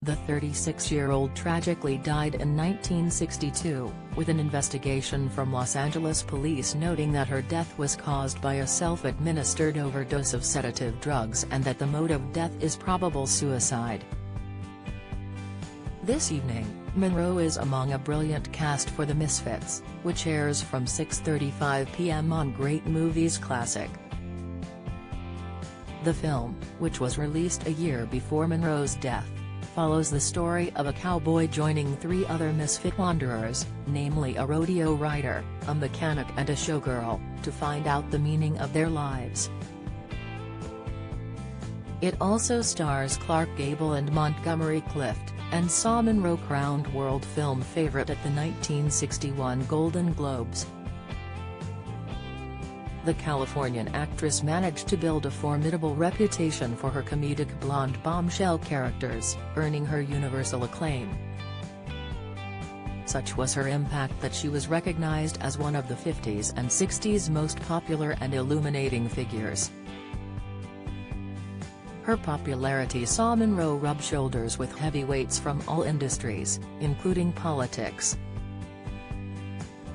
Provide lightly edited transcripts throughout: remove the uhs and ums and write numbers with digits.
The 36-year-old tragically died in 1962, with an investigation from Los Angeles police noting that her death was caused by a self-administered overdose of sedative drugs and that the mode of death is probable suicide. This evening, Monroe is among a brilliant cast for The Misfits, which airs from 6:35 p.m. on Great Movies Classic. The film, which was released a year before Monroe's death, follows the story of a cowboy joining three other misfit wanderers, namely a rodeo rider, a mechanic and a showgirl, to find out the meaning of their lives. It also stars Clark Gable and Montgomery Clift, and saw Monroe crowned World Film Favorite at the 1961 Golden Globes. The Californian actress managed to build a formidable reputation for her comedic blonde bombshell characters, earning her universal acclaim. Such was her impact that she was recognized as one of the 50s and 60s most popular and illuminating figures. Her popularity saw Monroe rub shoulders with heavyweights from all industries, including politics.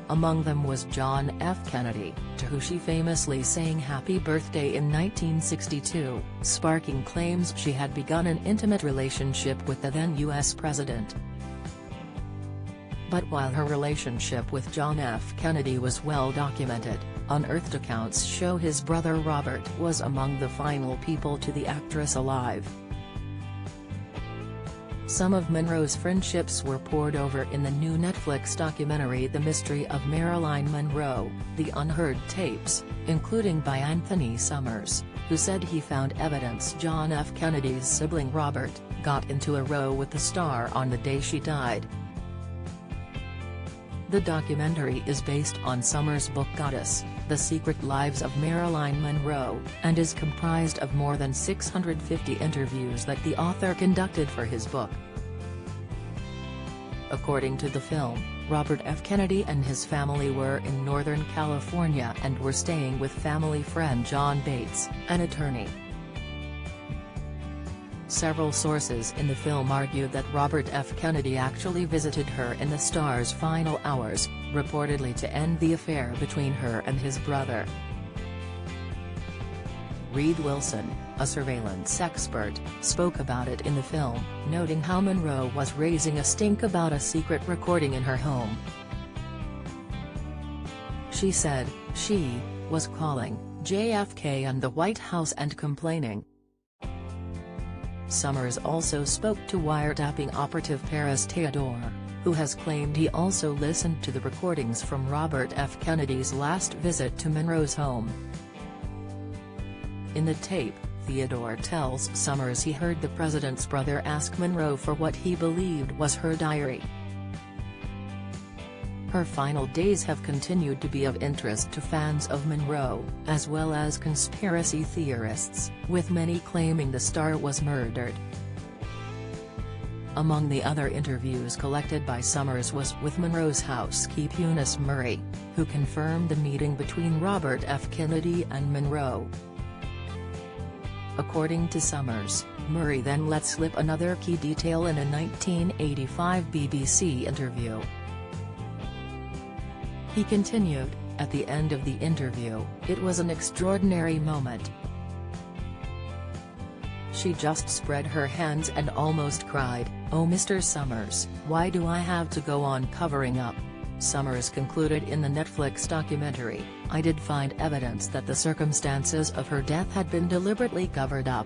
Among them was John F. Kennedy, to who she famously sang Happy Birthday in 1962, sparking claims she had begun an intimate relationship with the then U.S. president. But while her relationship with John F. Kennedy was well documented, unearthed accounts show his brother Robert was among the final people to the actress alive. Some of Monroe's friendships were poured over in the new Netflix documentary The Mystery of Marilyn Monroe, The Unheard Tapes, including by Anthony Summers, who said he found evidence John F. Kennedy's sibling Robert got into a row with the star on the day she died. The documentary is based on Summers' book Goddess, The Secret Lives of Marilyn Monroe, and is comprised of more than 650 interviews that the author conducted for his book. According to the film, Robert F. Kennedy and his family were in Northern California and were staying with family friend John Bates, an attorney. Several sources in the film argued that Robert F. Kennedy actually visited her in the star's final hours, reportedly to end the affair between her and his brother. Reed Wilson, a surveillance expert, spoke about it in the film, noting how Monroe was raising a stink about a secret recording in her home. She said, she was calling JFK and the White House and complaining. Summers also spoke to wiretapping operative Paris Theodore, who has claimed he also listened to the recordings from Robert F. Kennedy's last visit to Monroe's home. In the tape, Theodore tells Summers he heard the president's brother ask Monroe for what he believed was her diary. Her final days have continued to be of interest to fans of Monroe, as well as conspiracy theorists, with many claiming the star was murdered. Among the other interviews collected by Summers was with Monroe's housekeeper Eunice Murray, who confirmed the meeting between Robert F. Kennedy and Monroe. According to Summers, Murray then let slip another key detail in a 1985 BBC interview. He continued, at the end of the interview, "It was an extraordinary moment. She just spread her hands and almost cried, 'Oh Mr. Summers, why do I have to go on covering up?'" Summers concluded in the Netflix documentary, "I did find evidence that the circumstances of her death had been deliberately covered up.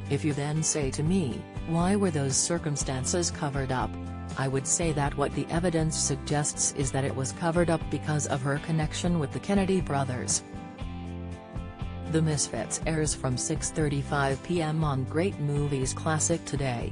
If you then say to me, why were those circumstances covered up? I would say that what the evidence suggests is that it was covered up because of her connection with the Kennedy brothers." The Misfits airs from 6:35 p.m. on Great Movies Classic today.